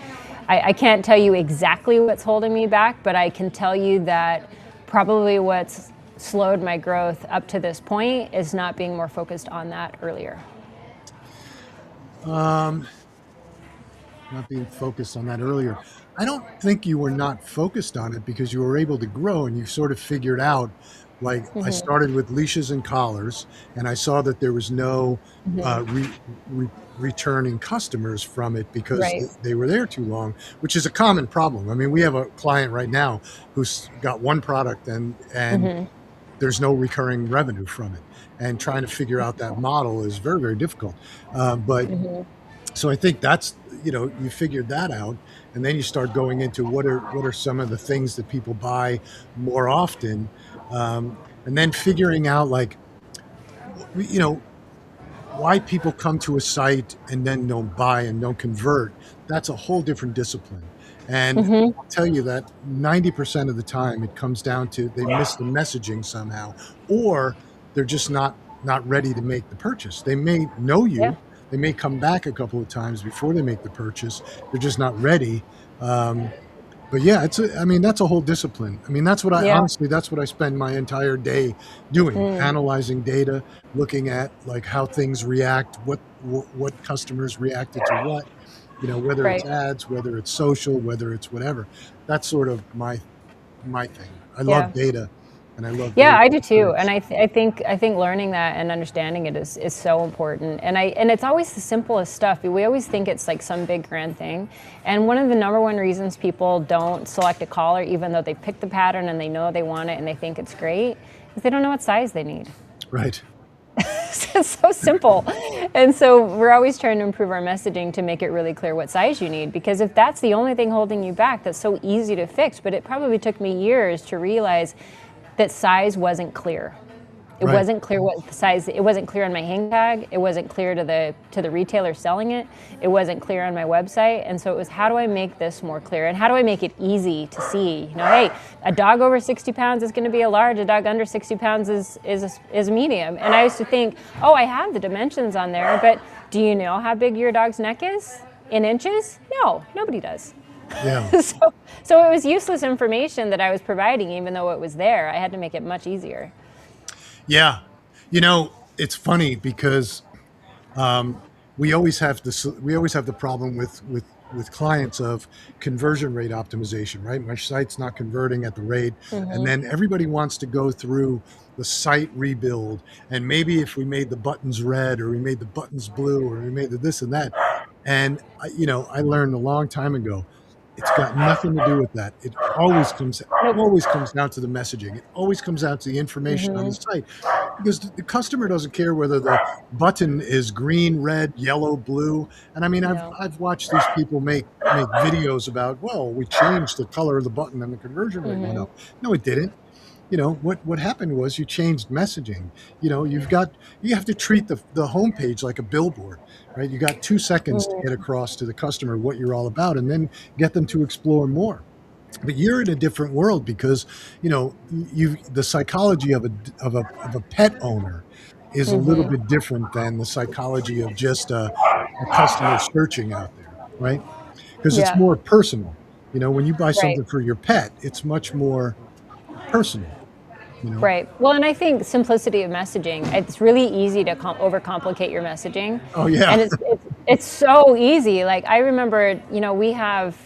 Speaker 2: I can't tell you exactly what's holding me back, but I can tell you that probably what's slowed my growth up to this point is not being more focused on that earlier.
Speaker 1: Not being focused on that earlier. I don't think you were not focused on it because you were able to grow and you sort of figured out, like I started with leashes and collars and I saw that there was no returning customers from it because
Speaker 2: Right.
Speaker 1: they were there too long, which is a common problem. I mean, we have a client right now who's got one product and there's no recurring revenue from it. And trying to figure out that model is very, very difficult. But so I think that's, you figured that out, and then you start going into what are some of the things that people buy more often, and then figuring out like, you know, why people come to a site and then don't buy and don't convert. That's a whole different discipline. And I'll tell you that 90% of the time it comes down to they miss the messaging somehow, or they're just not ready to make the purchase. They may know
Speaker 2: Yeah.
Speaker 1: you, they may come back a couple of times before they make the purchase. They're just not ready. But yeah, I mean, that's a whole discipline. I mean, that's what I
Speaker 2: Yeah.
Speaker 1: honestly, that's what I spend my entire day doing, analyzing data, looking at like how things react, what customers reacted to what, whether it's
Speaker 2: Right.
Speaker 1: ads, whether it's social, whether it's whatever. That's sort of my thing. I love
Speaker 2: Yeah.
Speaker 1: data and I love
Speaker 2: Yeah,
Speaker 1: data
Speaker 2: I do too, and
Speaker 1: analytics.
Speaker 2: I think learning that and understanding it is so important. And it's always the simplest stuff. We always think it's like some big grand thing. And one of the number one reasons people don't select a collar, even though they pick the pattern and they know they want it and they think it's great, is they don't know what size they need.
Speaker 1: Right.
Speaker 2: It's so simple. And so we're always trying to improve our messaging to make it really clear what size you need. Because if that's the only thing holding you back, that's so easy to fix. But it probably took me years to realize that size wasn't clear. It
Speaker 1: Right.
Speaker 2: wasn't clear what the size. It wasn't clear on my hang tag. It wasn't clear to the retailer selling it. It wasn't clear on my website. And so it was, how do I make this more clear? And how do I make it easy to see? Hey, a dog over 60 pounds is going to be a large. A dog under 60 pounds is a medium. And I used to think, oh, I have the dimensions on there, but do you know how big your dog's neck is in inches? No, nobody does.
Speaker 1: Yeah.
Speaker 2: So it was useless information that I was providing, even though it was there. I had to make it much easier.
Speaker 1: Yeah. It's funny because we always have the problem with clients of conversion rate optimization, right? My site's not converting at the rate, and then everybody wants to go through the site rebuild, and maybe if we made the buttons red or we made the buttons blue or we made the this and that, and I learned a long time ago. It's got nothing to do with that. It
Speaker 2: Nope.
Speaker 1: always comes down to the messaging. It always comes down to the information on the site, because the customer doesn't care whether the button is green, red, yellow, blue. And I mean,
Speaker 2: No.
Speaker 1: I've watched these people make videos about, well, we changed the color of the button and the conversion rate went up. No, it didn't. What happened was you changed messaging. You have to treat the homepage like a billboard, right? You got 2 seconds to get across to the customer what you're all about, and then get them to explore more. But you're in a different world because the psychology of a pet owner is a little bit different than the psychology of just a customer searching out there, right? Because it's
Speaker 2: Yeah.
Speaker 1: more personal. When you buy
Speaker 2: Right.
Speaker 1: something for your pet, it's much more personal.
Speaker 2: Right. Well, and I think simplicity of messaging. It's really easy to overcomplicate your messaging,
Speaker 1: Oh yeah.
Speaker 2: and it's so easy. Like I remember, we have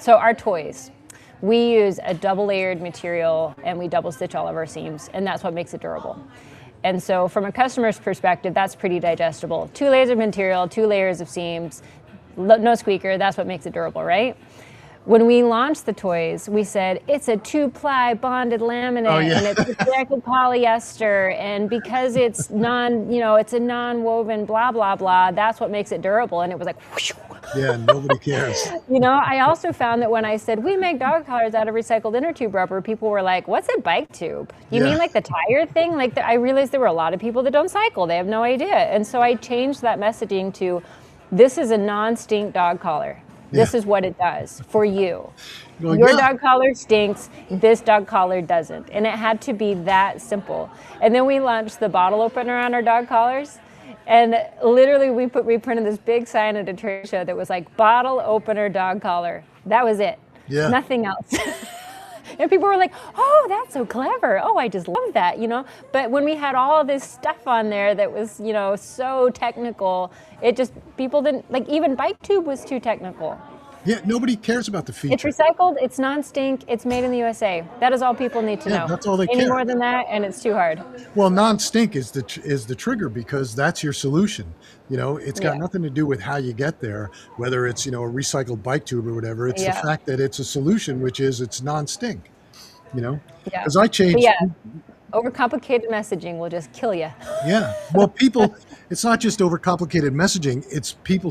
Speaker 2: so our toys. We use a double layered material and we double stitch all of our seams, and that's what makes it durable. And so, from a customer's perspective, that's pretty digestible. 2 layers of material, 2 layers of seams, no squeaker. That's what makes it durable, right? When we launched the toys, we said it's a 2-ply bonded laminate,
Speaker 1: Oh yeah.
Speaker 2: and it's recycled polyester, and because it's it's a non-woven, blah blah blah. That's what makes it durable, and it was like, whoosh.
Speaker 1: Yeah. Nobody cares.
Speaker 2: I also found that when I said we make dog collars out of recycled inner tube rubber, people were like, "What's a bike tube? You
Speaker 1: Yeah.
Speaker 2: mean like the tire thing?" I realized there were a lot of people that don't cycle; they have no idea, and so I changed that messaging to, "This is a non-stink dog collar. This
Speaker 1: Yeah.
Speaker 2: is what it does for you.
Speaker 1: Well,
Speaker 2: Your
Speaker 1: yeah.
Speaker 2: dog collar stinks. This dog collar doesn't." And it had to be that simple. And then we launched the bottle opener on our dog collars. And literally we printed this big sign at a trade show that was like, "Bottle opener dog collar." That was it.
Speaker 1: Yeah.
Speaker 2: Nothing else. And people were like, oh, that's so clever. Oh, I just love that, you know? But when we had all this stuff on there that was, you know, so technical, it just, people didn't, like even Bike Tube was too technical.
Speaker 1: Yeah, nobody cares about the
Speaker 2: It's
Speaker 1: feature.
Speaker 2: recycled, it's non-stink, it's made in the USA. That is all people need to
Speaker 1: Yeah,
Speaker 2: know.
Speaker 1: that's all they
Speaker 2: Any
Speaker 1: care.
Speaker 2: more than that, and it's too hard.
Speaker 1: Well, non-stink is the trigger because that's your solution. You know, it's got
Speaker 2: Yeah.
Speaker 1: nothing to do with how you get there, whether it's, you know, a recycled bike tube or whatever. It's the
Speaker 2: Yeah.
Speaker 1: fact that it's a solution, which is it's non-stink. You know,
Speaker 2: Yeah.
Speaker 1: because I
Speaker 2: But
Speaker 1: changed.
Speaker 2: yeah, overcomplicated messaging will just kill you.
Speaker 1: Yeah. Well, people, it's not just overcomplicated messaging. It's people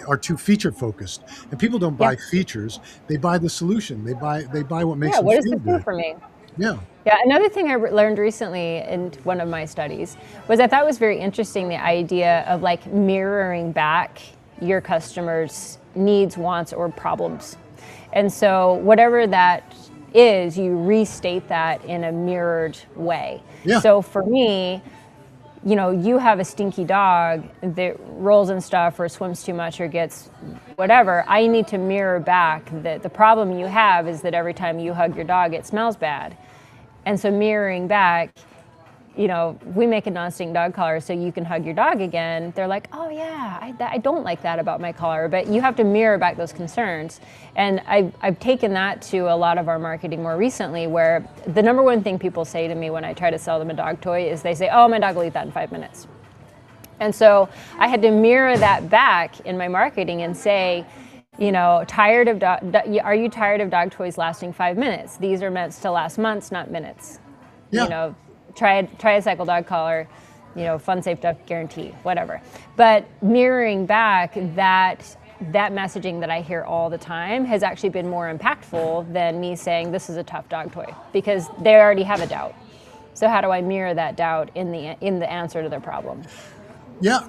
Speaker 1: are too feature focused, and people don't
Speaker 2: Yeah.
Speaker 1: buy features. They buy the solution. They buy what makes
Speaker 2: Yeah,
Speaker 1: them
Speaker 2: what does
Speaker 1: feel
Speaker 2: this do
Speaker 1: good.
Speaker 2: for me?
Speaker 1: Yeah.
Speaker 2: Yeah, another thing I learned recently in one of my studies was I thought was very interesting the idea of like mirroring back your customers' needs, wants, or problems. And so whatever that is, you restate that in a mirrored way.
Speaker 1: Yeah.
Speaker 2: So for me, you know, you have a stinky dog that rolls and stuff or swims too much or gets whatever. I need to mirror back that the problem you have is that every time you hug your dog, it smells bad. And so mirroring back, you know, we make a non-stink dog collar so you can hug your dog again. They're like, oh yeah, I don't like that about my collar, but you have to mirror back those concerns. And I've taken that to a lot of our marketing more recently, where the number one thing people say to me when I try to sell them a dog toy is they say, oh, my dog will eat that in 5 minutes. And so I had to mirror that back in my marketing and say, you know, are you tired of dog toys lasting 5 minutes? These are meant to last months, not minutes.
Speaker 1: Yeah.
Speaker 2: You know, try a Cycle Dog collar, you know, fun, safe dog guarantee, whatever. But mirroring back that messaging that I hear all the time has actually been more impactful than me saying this is a tough dog toy, because they already have a doubt. So how do I mirror that doubt in the answer to their problem?
Speaker 1: Yeah,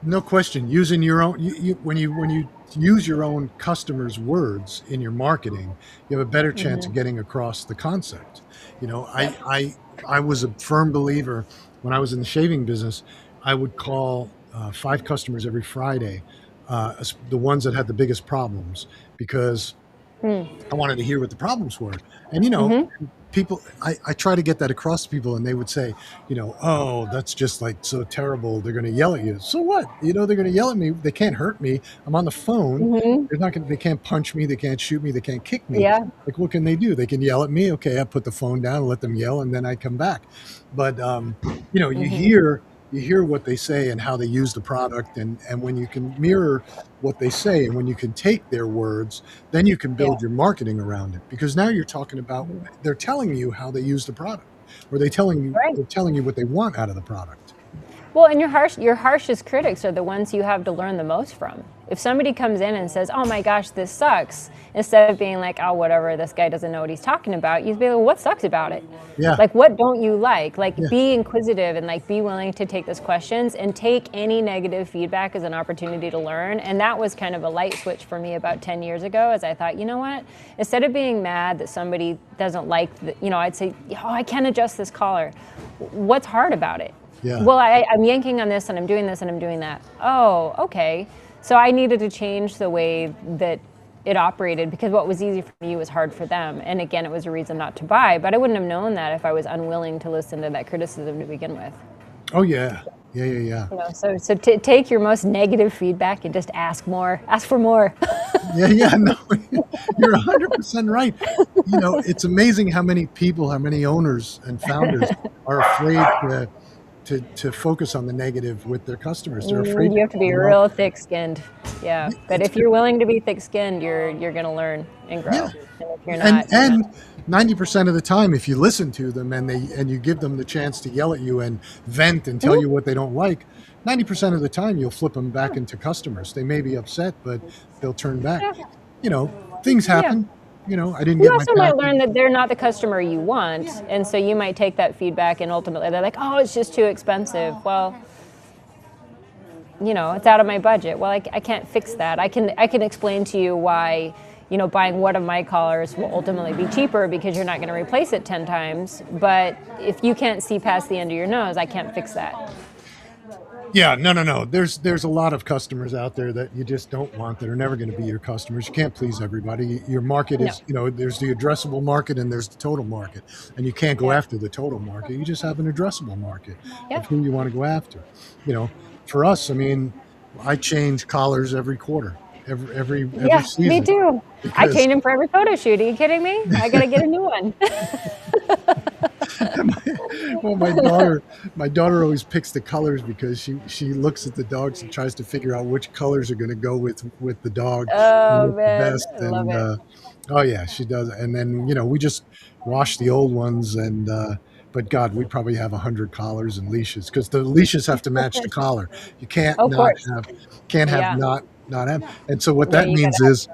Speaker 1: no question. Using your own, when you use your own customers' words in your marketing, you have a better chance of getting across the concept. You know, I was a firm believer when I was in the shaving business. I would call 5 customers every Friday, the ones that had the biggest problems, because I wanted to hear what the problems were. And, you know, people, I try to get that across to people, and they would say, you know, oh, that's just like so terrible. They're going to yell at you. So what? You know, they're going to yell at me. They can't hurt me. I'm on the phone. They can't punch me. They can't shoot me. They can't kick me.
Speaker 2: Yeah.
Speaker 1: Like, what can they do? They can yell at me. Okay, I put the phone down and let them yell, and then I come back. But, you know, you hear what they say and how they use the product, and when you can mirror what they say and when you can take their words, then you can build your marketing around it, because now you're talking about, they're telling you how they use the product, or they're telling you what they want out of the product.
Speaker 2: Well, and your harshest critics are the ones you have to learn the most from. If somebody comes in and says, oh my gosh, this sucks, instead of being like, oh, whatever, this guy doesn't know what he's talking about, you'd be like, well, what sucks about it?
Speaker 1: Yeah.
Speaker 2: Like, what don't you like? Like, be inquisitive and like be willing to take those questions and take any negative feedback as an opportunity to learn. And that was kind of a light switch for me about 10 years ago, as I thought, you know what? Instead of being mad that somebody doesn't like, you know, I'd say, oh, I can't adjust this collar. What's hard about it?
Speaker 1: Yeah.
Speaker 2: Well, I'm yanking on this and I'm doing this and I'm doing that. Oh, okay. So I needed to change the way that it operated, because what was easy for me was hard for them. And again, it was a reason not to buy, but I wouldn't have known that if I was unwilling to listen to that criticism to begin with.
Speaker 1: Oh yeah. Yeah.
Speaker 2: You know, so take your most negative feedback and just ask for more.
Speaker 1: Yeah, no, you're 100% right. You know, it's amazing how many people, how many owners and founders are afraid to focus on the negative with their customers. They're afraid.
Speaker 2: You have to be real thick-skinned. Yeah, but if you're willing to be thick-skinned, you're going to learn and grow.
Speaker 1: Yeah.
Speaker 2: And if you're not,
Speaker 1: and 90% of the time, if you listen to them and you give them the chance to yell at you and vent and tell you what they don't like, 90% of the time you'll flip them back into customers. They may be upset, but they'll turn back. You know, things happen. You know, I didn't
Speaker 2: you
Speaker 1: get my
Speaker 2: also might learn that they're not the customer you want, and so you might take that feedback and ultimately they're like, oh, it's just too expensive. Well, you know, it's out of my budget. Well, I can't fix that. I can explain to you why, you know, buying one of my collars will ultimately be cheaper because you're not going to replace it 10 times. But if you can't see past the end of your nose, I can't fix that.
Speaker 1: Yeah, no, no, no. There's a lot of customers out there that you just don't want that are never going to be your customers. You can't please everybody. Your market
Speaker 2: No.
Speaker 1: is, there's the addressable market and there's the total market, and you can't go
Speaker 2: Yeah.
Speaker 1: after the total market. You just have an addressable market of
Speaker 2: Yep.
Speaker 1: who you want to go after. You know, for us, I mean, I change collars every quarter, every
Speaker 2: Yeah, me
Speaker 1: season
Speaker 2: too. I
Speaker 1: because
Speaker 2: change them for every photo shoot. Are you kidding me? I got to get a new one.
Speaker 1: well, my daughter always picks the colors because she looks at the dogs and tries to figure out which colors are going to go with the dog and
Speaker 2: Oh
Speaker 1: look the
Speaker 2: man,
Speaker 1: best.
Speaker 2: I love
Speaker 1: And
Speaker 2: it.
Speaker 1: oh yeah, she does. And then we just wash the old ones and. But God, we probably have 100 collars and leashes because the leashes have to match the collar. You can't
Speaker 2: Oh, of
Speaker 1: not
Speaker 2: course.
Speaker 1: have, can't have
Speaker 2: Yeah.
Speaker 1: not have. And so what
Speaker 2: Yeah,
Speaker 1: that
Speaker 2: you got to
Speaker 1: means
Speaker 2: have.
Speaker 1: is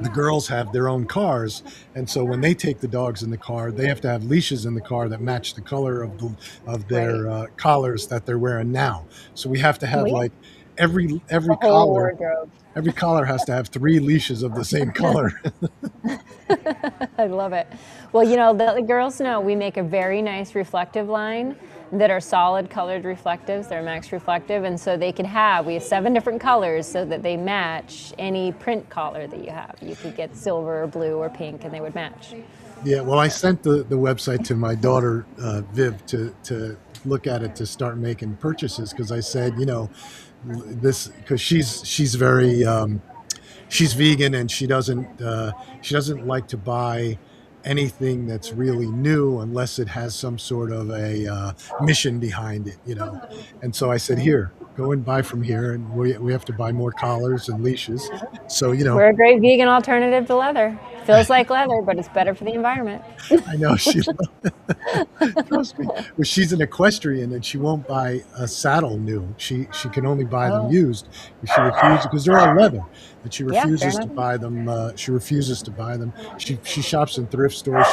Speaker 1: the girls have their own cars, and so when they take the dogs in the car, they have to have leashes in the car that match the color of
Speaker 2: Right.
Speaker 1: their collars that they're wearing now. So we have to have
Speaker 2: Well, yeah,
Speaker 1: like every
Speaker 2: the
Speaker 1: every
Speaker 2: whole
Speaker 1: collar
Speaker 2: wardrobe.
Speaker 1: every collar has to have three leashes of the same color.
Speaker 2: I love it. Well, the girls know we make a very nice reflective line that are solid colored reflectives. They're max reflective, and so we have 7 different colors so that they match any print collar that you have. You could get silver or blue or pink, and they would match.
Speaker 1: Yeah, well, I sent the website to my daughter Viv to look at it to start making purchases because I said, this because she's very she's vegan and she doesn't like to buy anything that's really new unless it has some sort of a mission behind it. And so I said,
Speaker 2: Right?
Speaker 1: here, go and buy from here, and we have to buy more collars and leashes. So
Speaker 2: We're a great vegan alternative to leather. Feels like leather, but it's better for the environment.
Speaker 1: I know she trust me. Well, she's an equestrian and she won't buy a saddle new. She can only buy them
Speaker 2: Oh,
Speaker 1: used. She refuses because they're all leather, and she
Speaker 2: yeah, fair
Speaker 1: refuses to
Speaker 2: enough.
Speaker 1: buy them. She refuses to buy them. She shops in thrift stores.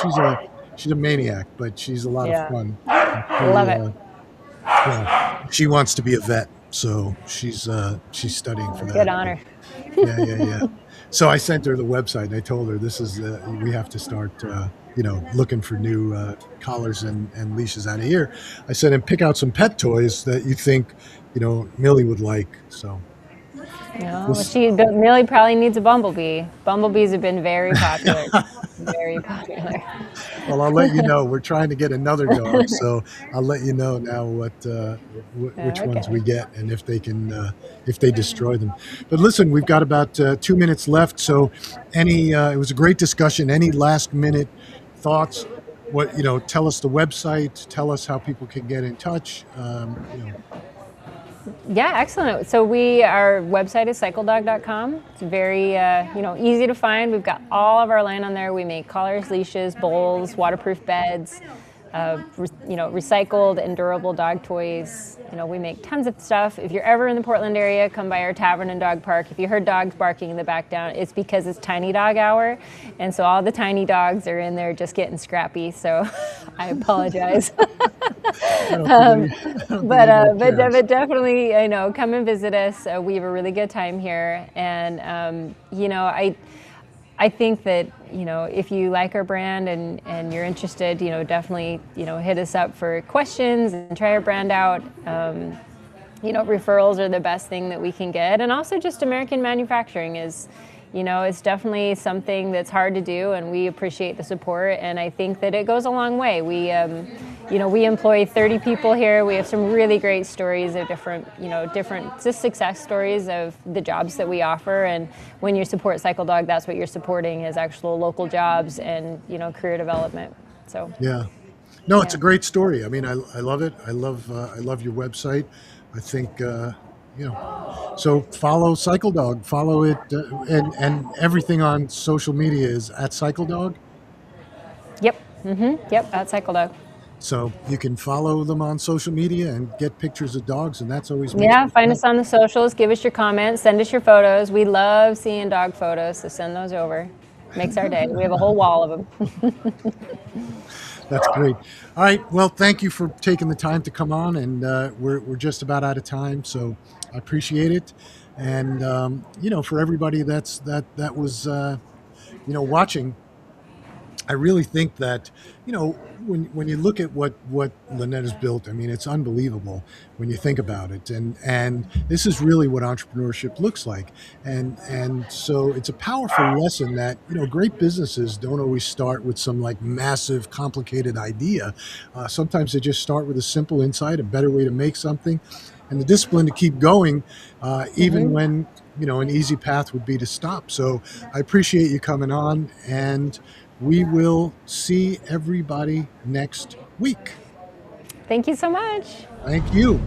Speaker 1: She's a maniac, but she's a lot of
Speaker 2: Yeah,
Speaker 1: fun. And
Speaker 2: love it.
Speaker 1: yeah, she wants to be a vet, so she's studying for
Speaker 2: Good
Speaker 1: that.
Speaker 2: honor.
Speaker 1: Yeah, yeah, yeah. So I sent her the website and I told her this is we have to start looking for new collars and leashes out of here. I said and pick out some pet toys that you think Millie would like. So
Speaker 2: No,
Speaker 1: this
Speaker 2: but Millie probably needs a bumblebee. Bumblebees have been very popular. Very popular.
Speaker 1: well, I'll let you know. We're trying to get another dog, so I'll let you know now which ones
Speaker 2: Okay.
Speaker 1: we get and if they destroy them. But listen, we've got about 2 minutes left. So it was a great discussion. Any last minute thoughts? Tell us the website. Tell us how people can get in touch.
Speaker 2: Yeah, excellent. So our website is cycledog.com. It's very easy to find. We've got all of our line on there. We make collars, leashes, bowls, waterproof beds, recycled and durable dog toys. We make tons of stuff. If you're ever in the Portland area, come by our tavern and dog park. If you heard dogs barking in the back down, it's because it's tiny dog hour, and so all the tiny dogs are in there just getting scrappy. So I apologize.
Speaker 1: I don't think, I don't think anybody cares.
Speaker 2: But definitely, come and visit us. We have a really good time here, and I think that if you like our brand and you're interested, definitely hit us up for questions and try our brand out. Referrals are the best thing that we can get, and also just American manufacturing is. It's definitely something that's hard to do, and we appreciate the support. And I think that it goes a long way. We employ 30 people here. We have some really great stories of different just success stories of the jobs that we offer. And when you support Cycle Dog, that's what you're supporting is actual local jobs and career development. So
Speaker 1: Yeah. No, it's
Speaker 2: yeah.
Speaker 1: a great story. I mean, I love it. I love your website. I think so follow Cycle Dog, follow it, and everything on social media is at Cycle Dog.
Speaker 2: Yep. Yep. At Cycle Dog.
Speaker 1: So you can follow them on social media and get pictures of dogs, and that's always makes
Speaker 2: Yeah,
Speaker 1: me
Speaker 2: find
Speaker 1: proud.
Speaker 2: us on the socials. Give us your comments. Send us your photos. We love seeing dog photos, so send those over. Makes our day. We have a whole wall of them.
Speaker 1: That's great. All right. Well, thank you for taking the time to come on, and we're just about out of time, so I appreciate it. And for everybody that was watching, I really think that, when you look at what Lynette has built, I mean, it's unbelievable when you think about it. And this is really what entrepreneurship looks like. And so it's a powerful lesson that, great businesses don't always start with some like massive, complicated idea. Sometimes they just start with a simple insight, a better way to make something, and the discipline to keep going, even
Speaker 2: Hmm.
Speaker 1: when, an easy path would be to stop. So I appreciate you coming on, and we will see everybody next week.
Speaker 2: Thank you so much.
Speaker 1: Thank you.